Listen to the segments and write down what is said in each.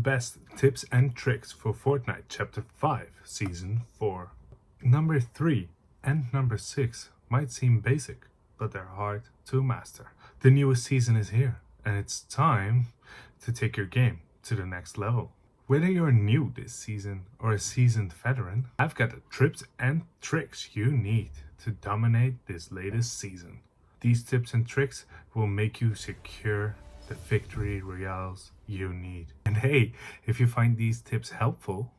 Best tips and tricks for Fortnite Chapter 5 Season 4. Number 3 and number 6 might seem basic, but they're hard to master. The newest season is here, and it's time to take your game to the next level. Whether you're new this season or a seasoned veteran, I've got the tips and tricks you need to dominate this latest season. These tips and tricks will make you secure the victory royales you need. And hey, if you find these tips helpful,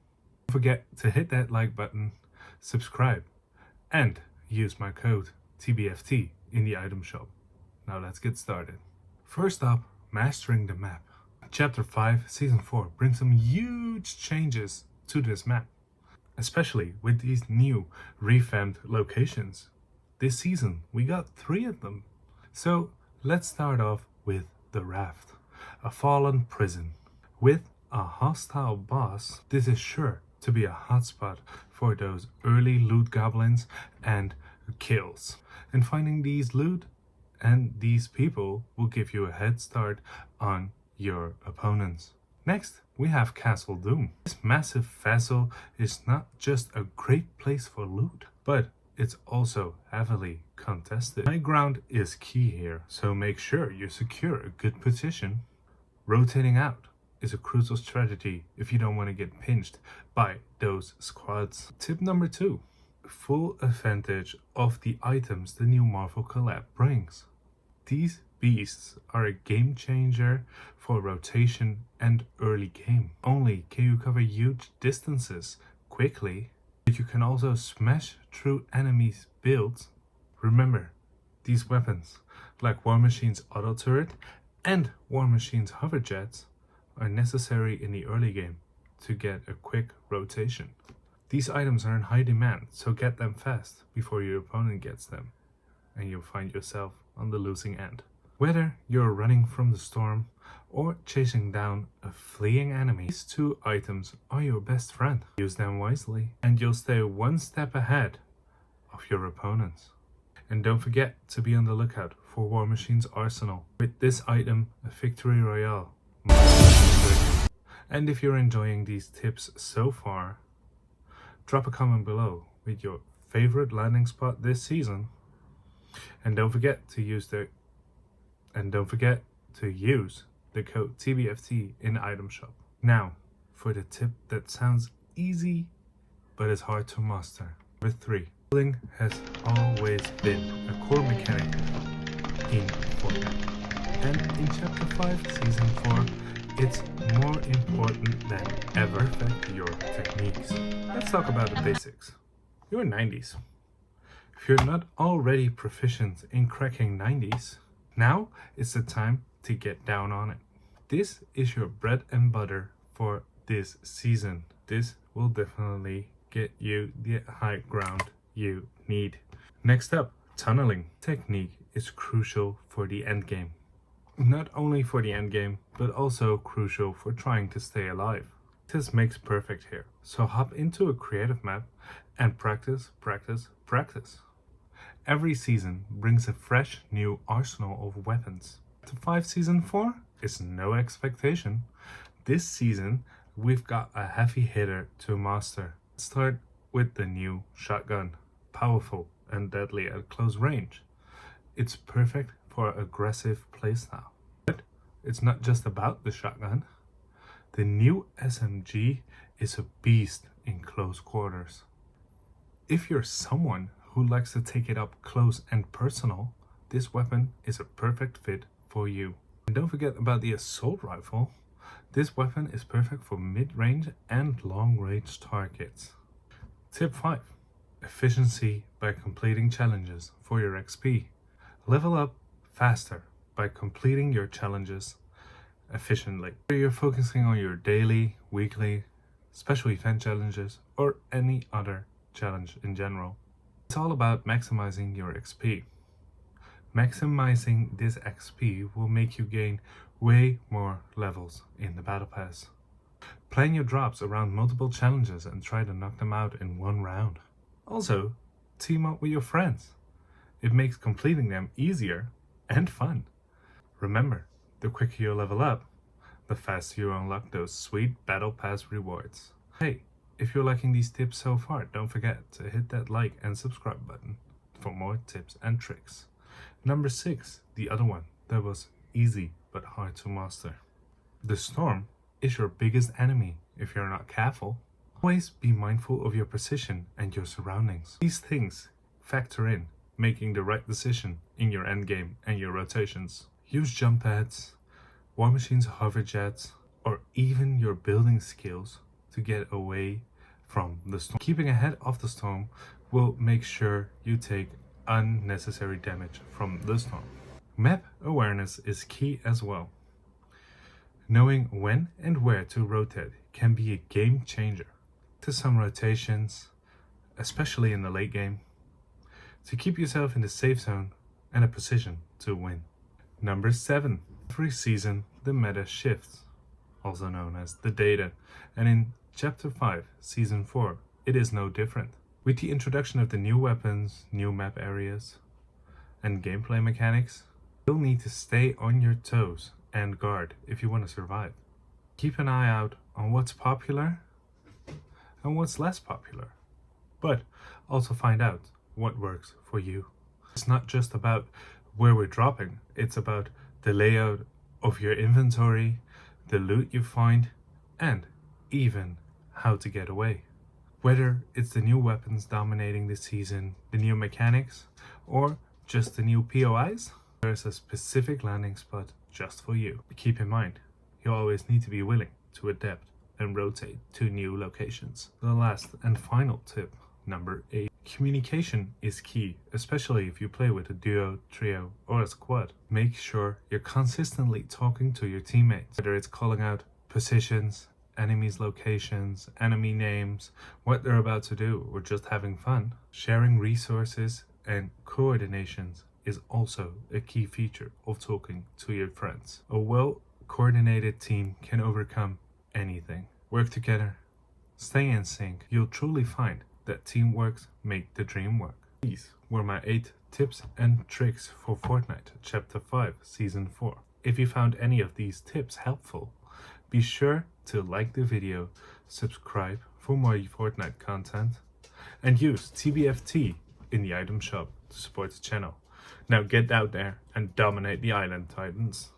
don't forget to hit that like button, subscribe, and use my code TBFT in the item shop. Now let's get started. First up, mastering the map. Chapter 5 Season 4 brings some huge changes to this map, especially with these new revamped locations. This season we got 3 of them. So let's start off with the Raft, a fallen prison. With a hostile boss, this is sure to be a hotspot for those early loot goblins and kills. And finding these loot and these people will give you a head start on your opponents. Next, we have Castle Doom. This massive vessel is not just a great place for loot, but it's also heavily contested. High ground is key here, so make sure you secure a good position. Rotating out is a crucial strategy if you don't want to get pinched by those squads. Tip number 2. Full advantage of the items the new Marvel collab brings. These beasts are a game changer for rotation and early game. Only can you cover huge distances quickly, but you can also smash through enemies' builds. Remember, these weapons, like War Machine's auto turret and War Machine's hover jets, are necessary in the early game to get a quick rotation. These items are in high demand, so get them fast before your opponent gets them, and you'll find yourself on the losing end. Whether you're running from the storm or chasing down a fleeing enemy, these 2 items are your best friend. Use them wisely and you'll stay one step ahead of your opponents. And don't forget to be on the lookout for War Machine's arsenal. With this item, a victory royale must be triggered. And if you're enjoying these tips so far, drop a comment below with your favorite landing spot this season. And don't forget to use the code TBFT in the item shop. Now, for the tip that sounds easy but is hard to master. Number 3. Building has always been a core mechanic in Fortnite. And in Chapter 5 Season 4, it's more important than ever. Perfect your techniques. Let's talk about the basics. You're 90s. If you're not already proficient in cracking 90s, now is the time to get down on it. This is your bread and butter for this season. This will definitely get you the high ground you need. Next up, tunneling. Technique is crucial for the end game. Not only for the end game, but also crucial for trying to stay alive. This makes perfect here. So hop into a creative map and practice, practice, practice. Every season brings a fresh new arsenal of weapons. To 5 Season 4 is no expectation. This season we've got a heavy hitter to master. Let's start with the new shotgun. Powerful and deadly at close range. It's perfect for aggressive playstyle. But it's not just about the shotgun. The new SMG is a beast in close quarters. If you're someone who likes to take it up close and personal, this weapon is a perfect fit for you. And don't forget about the assault rifle. This weapon is perfect for mid-range and long-range targets. Tip 5. Efficiency by completing challenges for your XP. Level up faster by completing your challenges efficiently. Whether you're focusing on your daily, weekly, special event challenges, or any other challenge in general, it's all about maximizing your XP. Maximizing this XP will make you gain way more levels in the Battle Pass. Plan your drops around multiple challenges and try to knock them out in one round. Also, team up with your friends. It makes completing them easier and fun. Remember, the quicker you level up, the faster you unlock those sweet Battle Pass rewards. Hey, if you're liking these tips so far, don't forget to hit that like and subscribe button for more tips and tricks. Number 6, the other one that was easy but hard to master. The storm is your biggest enemy if you're not careful. Always be mindful of your position and your surroundings. These things factor in making the right decision in your endgame and your rotations. Use jump pads, War Machine's hover jets, or even your building skills to get away from the storm. Keeping ahead of the storm will make sure you take unnecessary damage from the storm. Map awareness is key as well. Knowing when and where to rotate can be a game changer. To some rotations, especially in the late game, to keep yourself in the safe zone and a position to win. Number 7. Every season the meta shifts, also known as the data, and in Chapter 5, Season 4, it is no different. With the introduction of the new weapons, new map areas, and gameplay mechanics, you'll need to stay on your toes and guard if you want to survive. Keep an eye out on what's popular and what's less popular, but also find out what works for you. It's not just about where we're dropping, it's about the layout of your inventory, the loot you find, and even how to get away. Whether it's the new weapons dominating the season, the new mechanics, or just the new POIs, there's a specific landing spot just for you. Keep in mind, you always need to be willing to adapt and rotate to new locations. The last and final tip, number 8. Communication is key, especially if you play with a duo, trio, or a squad. Make sure you're consistently talking to your teammates, whether it's calling out positions, enemies' locations, enemy names, what they're about to do, or just having fun. Sharing resources and coordinations is also a key feature of talking to your friends. A well-coordinated team can overcome anything. Work together, stay in sync. You'll truly find that teamwork makes the dream work. These were my 8 tips and tricks for Fortnite Chapter 5 Season 4. If you found any of these tips helpful, be sure to like the video, subscribe for more Fortnite content, and use TBFT in the item shop to support the channel. Now get out there and dominate the island titans.